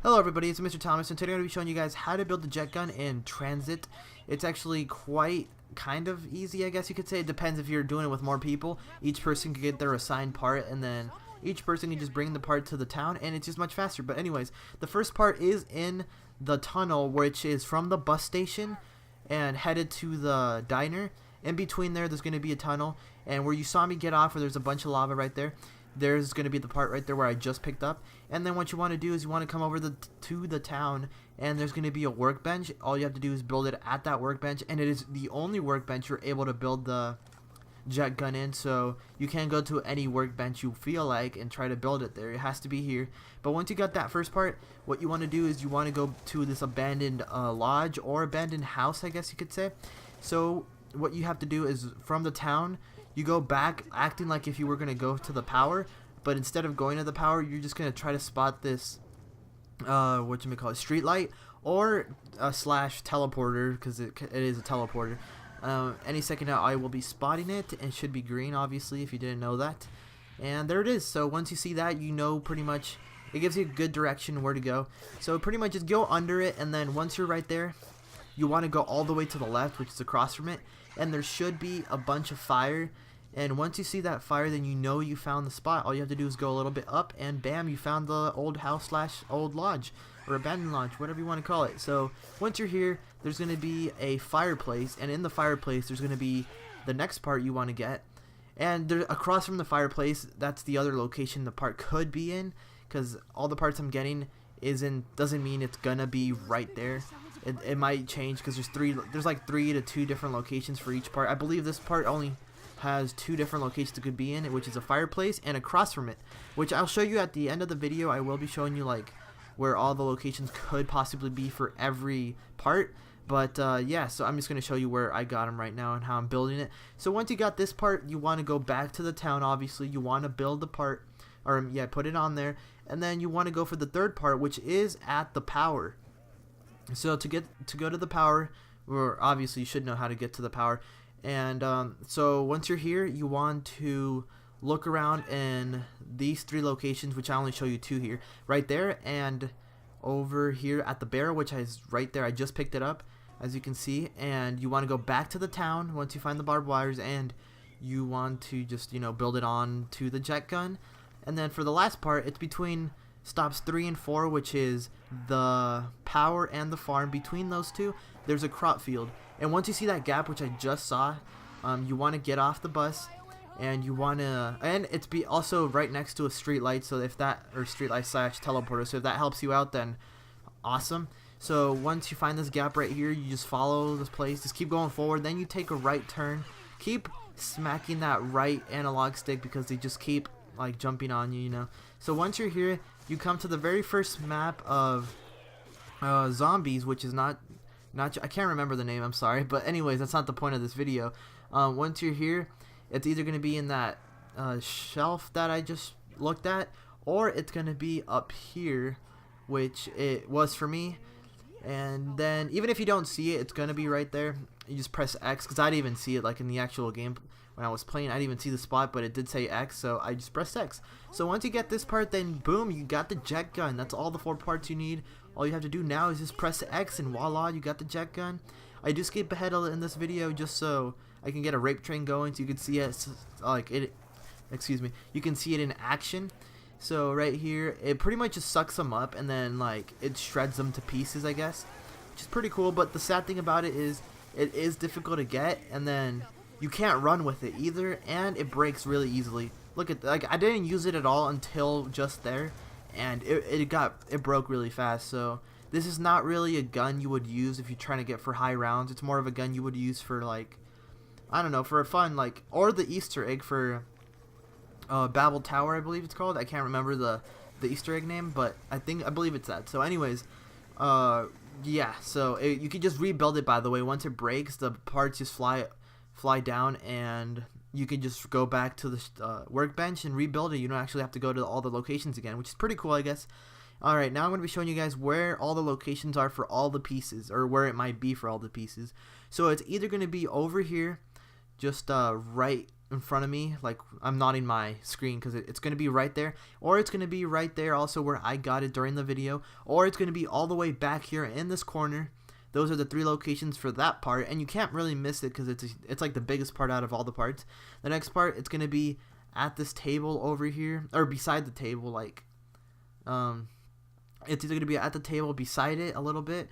Hello everybody, it's Mr. Thomas, and today I'm going to be showing you guys how to build the jet gun in Transit. It's actually quite kind of easy, I guess you could say. It depends if you're doing it with more people. Each person can get their assigned part, and then each person can just bring the part to the town, and it's just much faster. But anyways, the first part is in the tunnel, which is from the bus station and headed to the diner. In between there's going to be a tunnel, and where you saw me get off, where there's a bunch of lava right there's going to be the part right there where I just picked up. And then what you want to do is you want to come over to the town, and there's going to be a workbench. All you have to do is build it at that workbench, and it is the only workbench you're able to build the jet gun in, so you can't go to any workbench you feel like and try to build it there. It has to be here. But once you got that first part, what you want to do is you want to go to this abandoned lodge or abandoned house, I guess you could say. So what you have to do is from the town, you go back acting like if you were going to go to the power, but instead of going to the power, you're just going to try to spot this street light or a slash teleporter, because it is a teleporter. Any second now I will be spotting it, and it should be green, obviously, if you didn't know that. And there it is. So once you see that, you know pretty much it gives you a good direction where to go. So pretty much just go under it, and then once you're right there, you want to go all the way to the left, which is across from it, and there should be a bunch of fire. And once you see that fire, then you know you found the spot. All you have to do is go a little bit up, and bam, you found the old house slash old lodge, or abandoned lodge, whatever you want to call it. So once you're here, there's going to be a fireplace, and in the fireplace there's going to be the next part you want to get. And there, across from the fireplace, that's the other location the part could be in, because all the parts I'm getting doesn't mean it's gonna be right there. It might change, because there's like 3 to 2 different locations for each part. I believe this part only has 2 different locations it could be in, which is a fireplace and across from it, which I'll show you at the end of the video. I will be showing you like where all the locations could possibly be for every part. But yeah, so I'm just going to show you where I got them right now and how I'm building it. So once you got this part, you want to go back to the town. Obviously you want to build the part, or yeah, put it on there, and then you want to go for the third part, which is at the power. So to go to the power, or obviously you should know how to get to the power. And so once you're here, you want to look around in these 3 locations, which I only show you 2 here, right there, and over here at the barrel, which is right there. I just picked it up, as you can see. And you want to go back to the town once you find the barbed wires, and you want to just, you know, build it on to the jet gun. And then for the last part, it's between stops 3 and 4, which is the power and the farm. Between those 2, there's a crop field. And once you see that gap, which I just saw, you want to get off the bus, and you want to, and it's also right next to a street light. So if that, or street light slash teleporter, so if that helps you out, then awesome. So once you find this gap right here, you just follow this place, just keep going forward, then you take a right turn, keep smacking that right analog stick, because they just keep like jumping on you, you know. So once you're here, you come to the very first map of zombies, which is not I can't remember the name, I'm sorry, but anyways, that's not the point of this video. Once you're here, it's either going to be in that shelf that I just looked at, or it's going to be up here, which it was for me. And then even if you don't see it, it's going to be right there. You just press X, because I didn't even see it like in the actual game when I was playing. I didn't even see the spot, but it did say X, so I just pressed X. So once you get this part, then boom, you got the jet gun. That's all the 4 parts you need. All you have to do now is just press X, and voila, you got the jet gun. I do skip ahead in this video just so I can get a rape train going, so you can see it, like it. Excuse me. You can see it in action. So right here, it pretty much just sucks them up, and then like it shreds them to pieces, I guess, which is pretty cool. But the sad thing about it is difficult to get, and then you can't run with it either, and it breaks really easily. Look at like I didn't use it at all until just there, and it broke really fast. So this is not really a gun you would use if you're trying to get for high rounds. It's more of a gun you would use for, like, I don't know, for fun, like, or the Easter egg for Babel Tower, I believe it's called. I can't remember the Easter egg name, but I believe it's that. So anyways, yeah, so you can just rebuild it, by the way. Once it breaks, the parts just fly down, and you can just go back to the workbench and rebuild it. You don't actually have to go to all the locations again, which is pretty cool, I guess. Alright, now I'm going to be showing you guys where all the locations are for all the pieces, or where it might be for all the pieces. So it's either going to be over here, just right in front of me, like I'm nodding my screen because it's going to be right there, or it's going to be right there also where I got it during the video, or it's going to be all the way back here in this corner. Those are the 3 locations for that part, and you can't really miss it because it's like the biggest part out of all the parts. The next part, it's going to be at this table over here, or beside the table, like it's either going to be at the table beside it a little bit,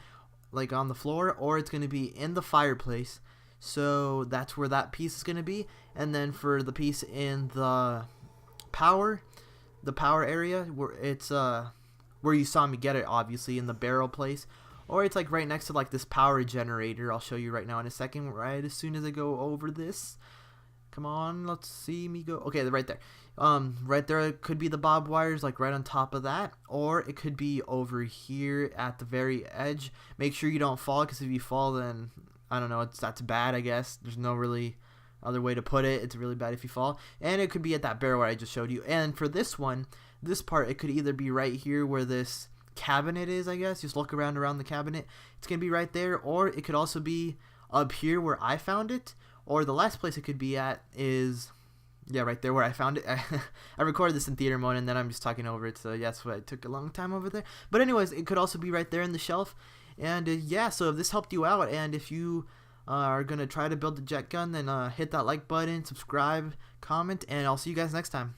like on the floor, or it's going to be in the fireplace. So that's where that piece is going to be. And then for the piece in the power area, where it's where you saw me get it, obviously in the barrel place, or it's like right next to like this power generator. I'll show you right now in a second, right as soon as I go over this. Come on, let's see me go. Okay, they're right there. Right there, it could be the bob wires, like right on top of that, or it could be over here at the very edge. Make sure you don't fall, because if you fall, then I don't know, that's bad, I guess. There's no really other way to put it. It's really bad if you fall. And it could be at that barrel where I just showed you. And for this one, this part, it could either be right here where this cabinet is, I guess. Just look around the cabinet. It's going to be right there. Or it could also be up here where I found it. Or the last place it could be at is, yeah, right there where I found it. I recorded this in theater mode, and then I'm just talking over it. So yeah, that's why it took a long time over there. But anyways, it could also be right there in the shelf. And yeah, so if this helped you out, and if you are going to try to build the jet gun, then hit that like button, subscribe, comment, and I'll see you guys next time.